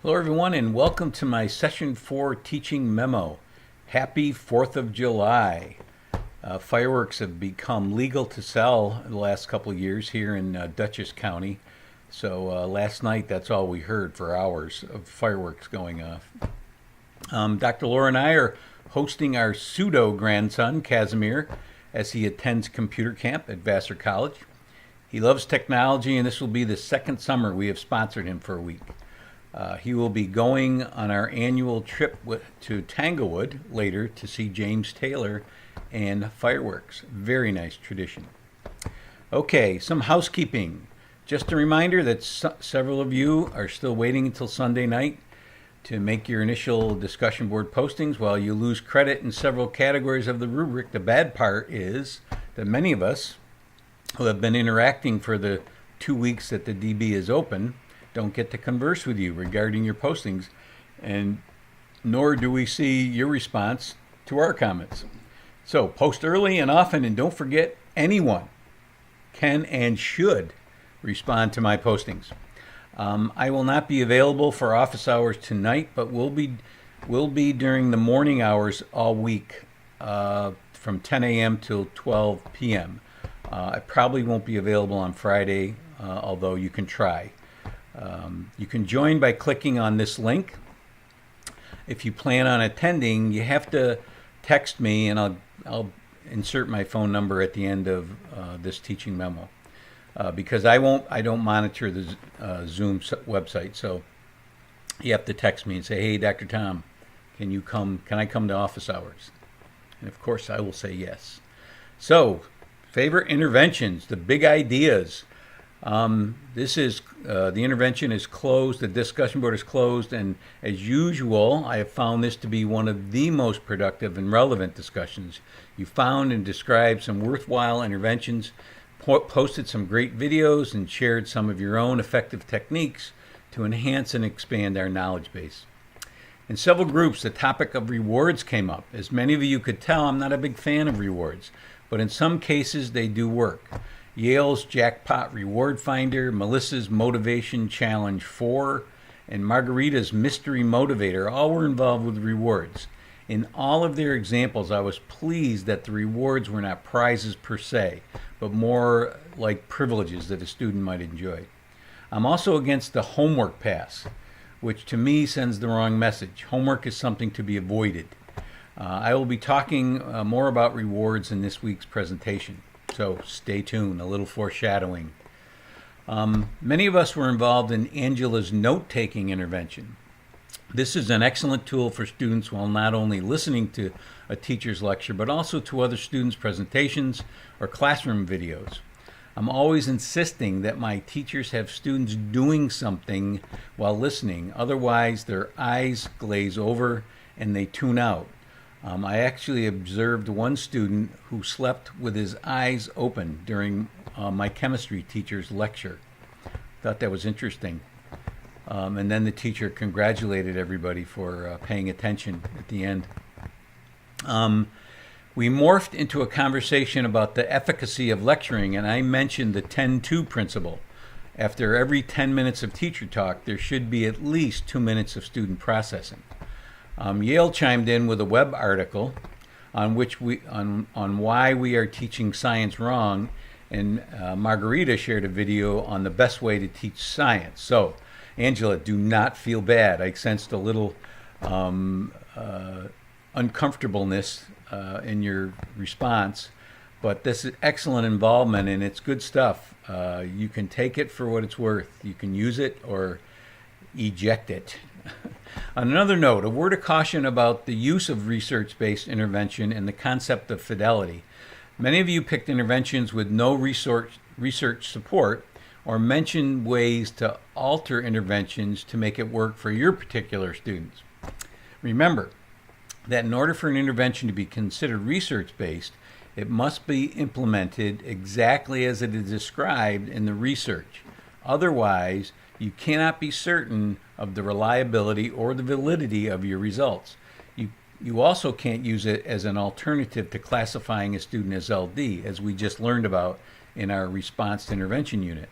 Hello, everyone, and welcome to my Session 4 teaching memo. Happy 4th of July. Fireworks have become legal to sell in the last couple of years here in Dutchess County. So last night, that's all we heard for hours of fireworks going off. Dr. Laura and I are hosting our pseudo-grandson, Casimir, as he attends computer camp at Vassar College. He loves technology, and this will be the second summer we have sponsored him for a week. He will be going on our annual trip to Tanglewood later to see James Taylor and fireworks. Very nice tradition. Okay, some housekeeping. Just a reminder that several of you are still waiting until Sunday night to make your initial discussion board postings. While you lose credit in several categories of the rubric, the bad part is that many of us who have been interacting for the 2 weeks that the DB is open don't get to converse with you regarding your postings, and nor do we see your response to our comments. So post early and often, and don't forget, anyone can and should respond to my postings. I will not be available for office hours tonight, but will be during the morning hours all week, from 10 a.m. till 12 p.m. I probably won't be available on Friday, although you can try. You can join by clicking on this link. If you plan on attending, you have to text me, and I'll insert my phone number at the end of this teaching memo, because I don't monitor the Zoom website. So you have to text me and say, "Hey, Dr. Tom, can you come? Can I come to office hours?" And of course, I will say yes. So, favorite interventions, the big ideas. This is the intervention is closed, the discussion board is closed, and as usual, I have found this to be one of the most productive and relevant discussions. You found and described some worthwhile interventions, posted some great videos, and shared some of your own effective techniques to enhance and expand our knowledge base. In several groups, the topic of rewards came up. As many of you could tell, I'm not a big fan of rewards, but in some cases they do work. Yale's Jackpot Reward Finder, Melissa's Motivation Challenge 4, and Margarita's Mystery Motivator all were involved with rewards. In all of their examples, I was pleased that the rewards were not prizes per se, but more like privileges that a student might enjoy. I'm also against the homework pass, which to me sends the wrong message. Homework is something to be avoided. I will be talking more about rewards in this week's presentation. So stay tuned, a little foreshadowing. Many of us were involved in Angela's note-taking intervention. This is an excellent tool for students while not only listening to a teacher's lecture, but also to other students' presentations or classroom videos. I'm always insisting that my teachers have students doing something while listening. Otherwise, their eyes glaze over and they tune out. I actually observed one student who slept with his eyes open during my chemistry teacher's lecture. Thought that was interesting. And then the teacher congratulated everybody for paying attention at the end. We morphed into a conversation about the efficacy of lecturing, and I mentioned the 10-2 principle. After every 10 minutes of teacher talk, there should be at least 2 minutes of student processing. Yale chimed in with a web article on why we are teaching science wrong, and Margarita shared a video on the best way to teach science. So, Angela, do not feel bad. I sensed a little uncomfortableness in your response, but this is excellent involvement, and it's good stuff. You can take it for what it's worth. You can use it or eject it. On another note, a word of caution about the use of research-based intervention and the concept of fidelity. Many of you picked interventions with no research support or mentioned ways to alter interventions to make it work for your particular students. Remember that in order for an intervention to be considered research-based, it must be implemented exactly as it is described in the research. Otherwise, you cannot be certain of the reliability or the validity of your results. You also can't use it as an alternative to classifying a student as LD, as we just learned about in our response to intervention unit.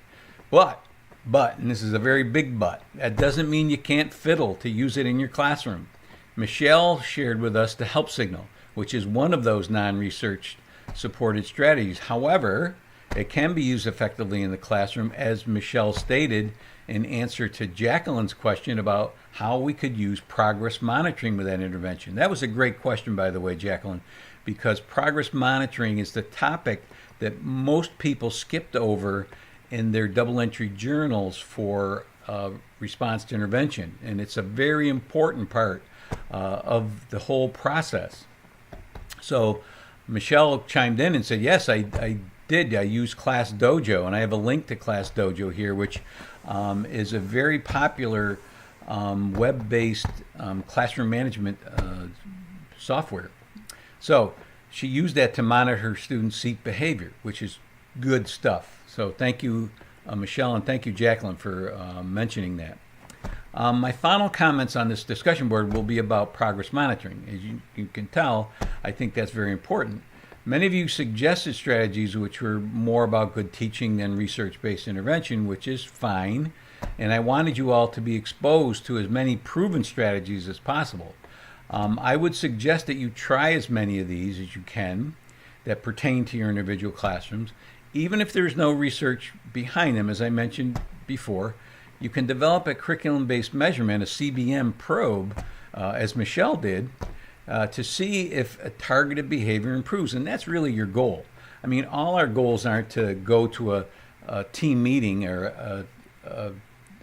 But But, and this is a very big but, that doesn't mean you can't fiddle to use it in your classroom. Michelle shared with us the help signal, which is one of those non-research supported strategies. However, it can be used effectively in the classroom, as Michelle stated in answer to Jacqueline's question about how we could use progress monitoring with that intervention. That was a great question, by the way, Jacqueline, because progress monitoring is the topic that most people skipped over in their double entry journals for response to intervention. And it's a very important part of the whole process. So Michelle chimed in and said, yes, I did. I used Class Dojo, and I have a link to Class Dojo here, which is a very popular web-based classroom management software. So she used that to monitor her students' seat behavior, which is good stuff. So thank you, Michelle, and thank you, Jacqueline, for mentioning that. My final comments on this discussion board will be about progress monitoring. As you can tell, I think that's very important. Many of you suggested strategies which were more about good teaching than research-based intervention, which is fine, and I wanted you all to be exposed to as many proven strategies as possible. I would suggest that you try as many of these as you can that pertain to your individual classrooms. Even if there's no research behind them, as I mentioned before, you can develop a curriculum-based measurement, a CBM probe, as Michelle did, to see if a targeted behavior improves. And that's really your goal. I mean, all our goals aren't to go to a team meeting or a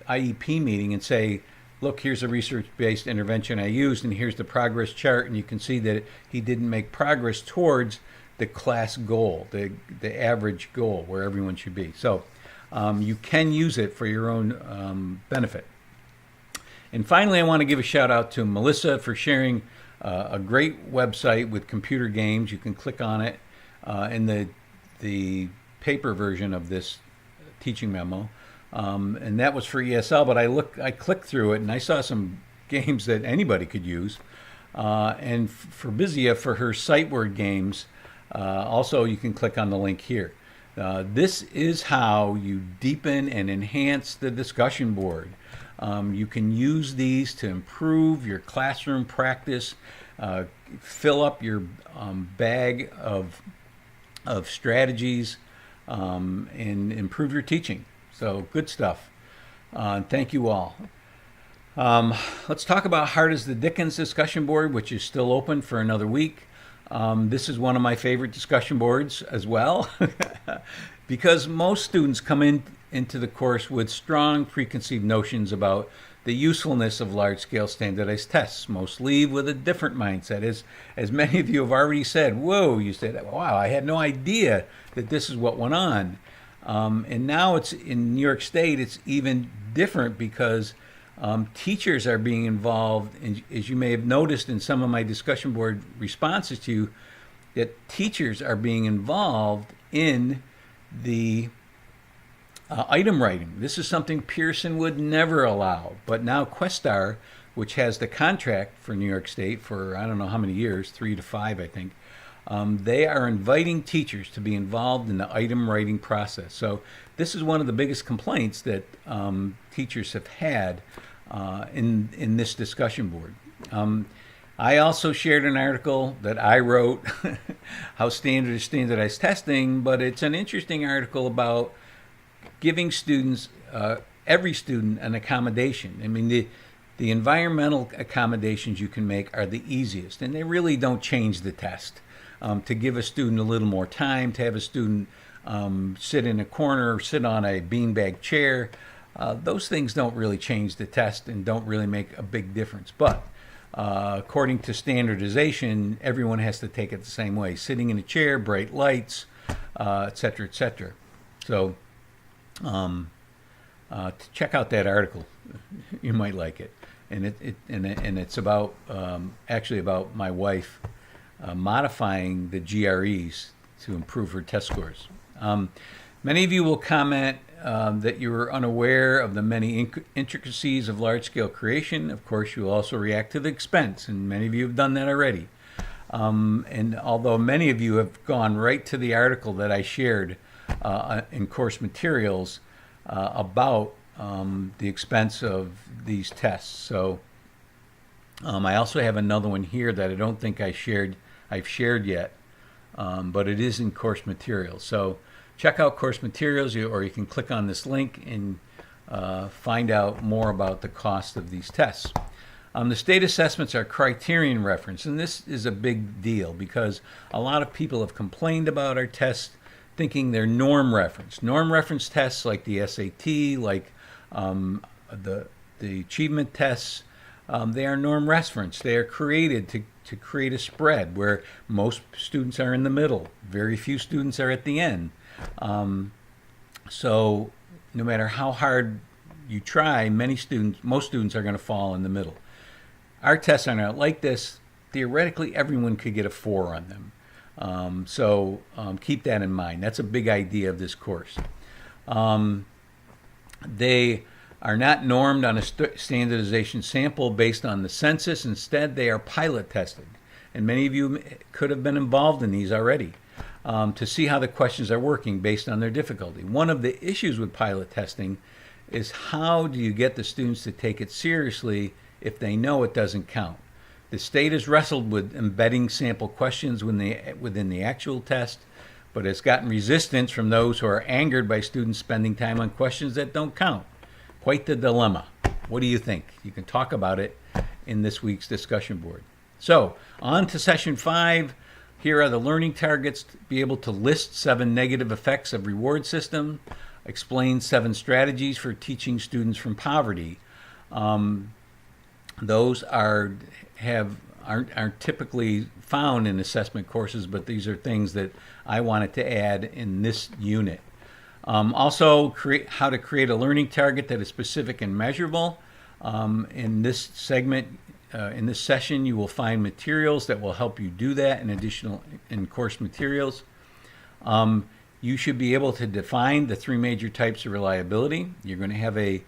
IEP meeting and say, look, here's a research-based intervention I used, and here's the progress chart, and you can see that he didn't make progress towards the class goal, the average goal where everyone should be. So you can use it for your own benefit. And finally, I want to give a shout out to Melissa for sharing a great website with computer games. You can click on it in the paper version of this teaching memo. And that was for ESL, but I clicked through it and I saw some games that anybody could use. And for Bizia, for her sight word games, also you can click on the link here. This is how you deepen and enhance the discussion board. You can use these to improve your classroom practice, fill up your bag of strategies, and improve your teaching. So good stuff. Thank you all. Let's talk about Hard as the Dickens discussion board, which is still open for another week. This is one of my favorite discussion boards as well, because most students come into the course with strong preconceived notions about the usefulness of large-scale standardized tests. Most leave with a different mindset. As many of you have already said, whoa, you said, wow, I had no idea that this is what went on. And now it's in New York State, it's even different because teachers are being involved, and as you may have noticed in some of my discussion board responses to you, that teachers are being involved in the item writing. This is something Pearson would never allow, but now Questar, which has the contract for New York State for I don't know how many years, 3 to 5 I think, they are inviting teachers to be involved in the item writing process. So this is one of the biggest complaints that teachers have had in this discussion board. I also shared an article that I wrote, How Standard is Standardized Testing, but it's an interesting article about giving students, every student, an accommodation. I mean, the environmental accommodations you can make are the easiest, and they really don't change the test. To give a student a little more time, to have a student sit in a corner, sit on a beanbag chair, those things don't really change the test and don't really make a big difference. But according to standardization, everyone has to take it the same way. Sitting in a chair, bright lights, et cetera, et cetera. So check out that article. You might like it. And it's about actually about my wife modifying the GREs to improve her test scores. Many of you will comment that you were unaware of the many intricacies of large-scale creation. Of course, you will also react to the expense, and many of you have done that already. And although many of you have gone right to the article that I shared in course materials about the expense of these tests. So I also have another one here that I don't think I've shared yet, but it is in course materials. So check out course materials, or you can click on this link and find out more about the cost of these tests. The state assessments are criterion reference, and this is a big deal because a lot of people have complained about our tests thinking they're norm reference. Norm reference tests like the SAT, like the achievement tests, they are norm reference. They are created to create a spread where most students are in the middle. Very few students are at the end. So no matter how hard you try, most students are going to fall in the middle. Our tests are not like this. Theoretically, everyone could get a 4 on them. So keep that in mind. That's a big idea of this course. They are not normed on a standardization sample based on the census. Instead, they are pilot tested. And many of you could have been involved in these already to see how the questions are working based on their difficulty. One of the issues with pilot testing is how do you get the students to take it seriously if they know it doesn't count? The state has wrestled with embedding sample questions within the actual test, but has gotten resistance from those who are angered by students spending time on questions that don't count. Quite the dilemma. What do you think? You can talk about it in this week's discussion board. So, on to session 5. Here are the learning targets. Be able to list 7 negative effects of reward system. Explain 7 strategies for teaching students from poverty. Those aren't typically found in assessment courses, but these are things that I wanted to add in this unit. Also, how to create a learning target that is specific and measurable. In this segment, in this session, you will find materials that will help you do that in course materials. You should be able to define the 3 major types of reliability. You're going to have a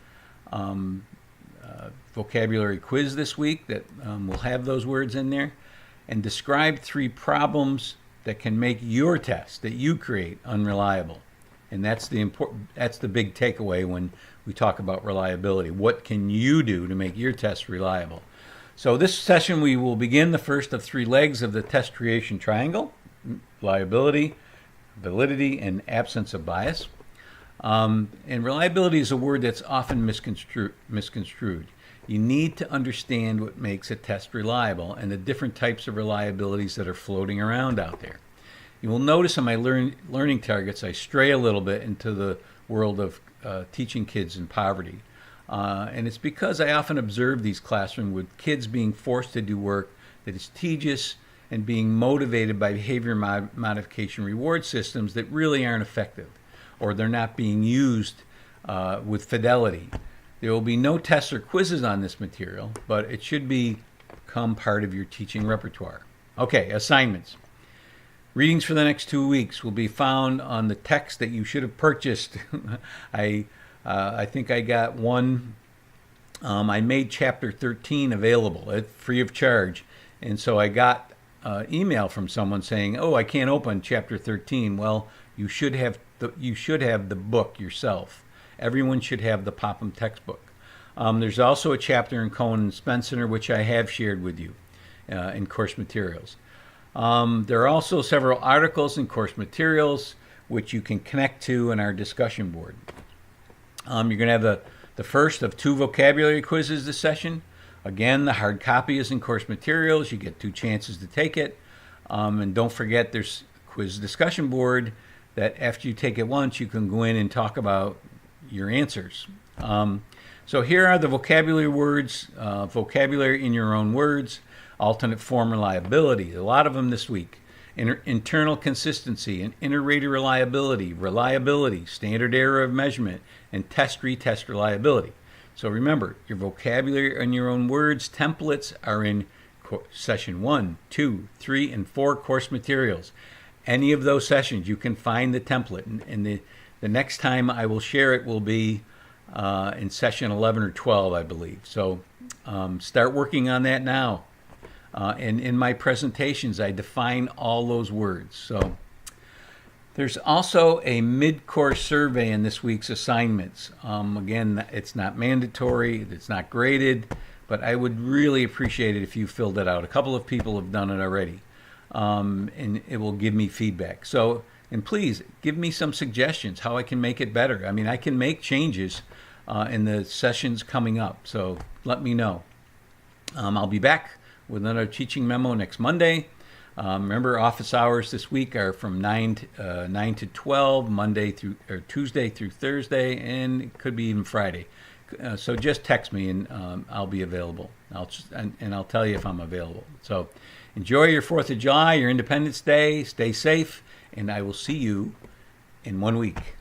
vocabulary quiz this week that will have those words in there, and describe 3 problems that can make your test that you create unreliable. And that's the big takeaway when we talk about reliability. What can you do to make your test reliable? So this session we will begin the first of 3 legs of the test creation triangle: reliability, validity, and absence of bias. And reliability is a word that's often misconstrued. You need to understand what makes a test reliable and the different types of reliabilities that are floating around out there. You will notice in my learning targets, I stray a little bit into the world of teaching kids in poverty. And it's because I often observe these classrooms with kids being forced to do work that is tedious and being motivated by behavior modification reward systems that really aren't effective, or they're not being used with fidelity. There will be no tests or quizzes on this material, but it should become part of your teaching repertoire. Okay, assignments. Readings for the next 2 weeks will be found on the text that you should have purchased. I think I got one. I made chapter 13 available free of charge, and so I got email from someone saying, "Oh, I can't open chapter 13." Well, you should have the book yourself. Everyone should have the Popham textbook. There's also a chapter in Cohen and Spencer, which I have shared with you in course materials. There are also several articles in course materials which you can connect to in our discussion board. You're going to have the first of 2 vocabulary quizzes this session. Again, the hard copy is in course materials. You get 2 chances to take it. And don't forget there's quiz discussion board that after you take it once, you can go in and talk about your answers. So here are the vocabulary words, vocabulary in your own words, alternate form reliability, a lot of them this week, internal consistency and inter-rater reliability, reliability, standard error of measurement, and test-retest reliability. So remember, your vocabulary in your own words templates are in session 1, 2, 3, and 4 course materials. Any of those sessions, you can find the template, and the next time I will share it will be in session 11 or 12, I believe. So start working on that now. And in my presentations, I define all those words. So There's also a mid-course survey in this week's assignments. Again, it's not mandatory, it's not graded, but I would really appreciate it if you filled it out. A couple of people have done it already, and it will give me feedback. So, and please give me some suggestions how I can make it better. I mean, I can make changes in the sessions coming up, so let me know. I'll be back with another teaching memo next Monday. Remember, office hours this week are from 9 to 12, Tuesday through Thursday, and it could be even Friday. So just text me and I'll be available. I'll tell you if I'm available. So enjoy your 4th of July, your Independence Day. Stay safe, and I will see you in 1 week.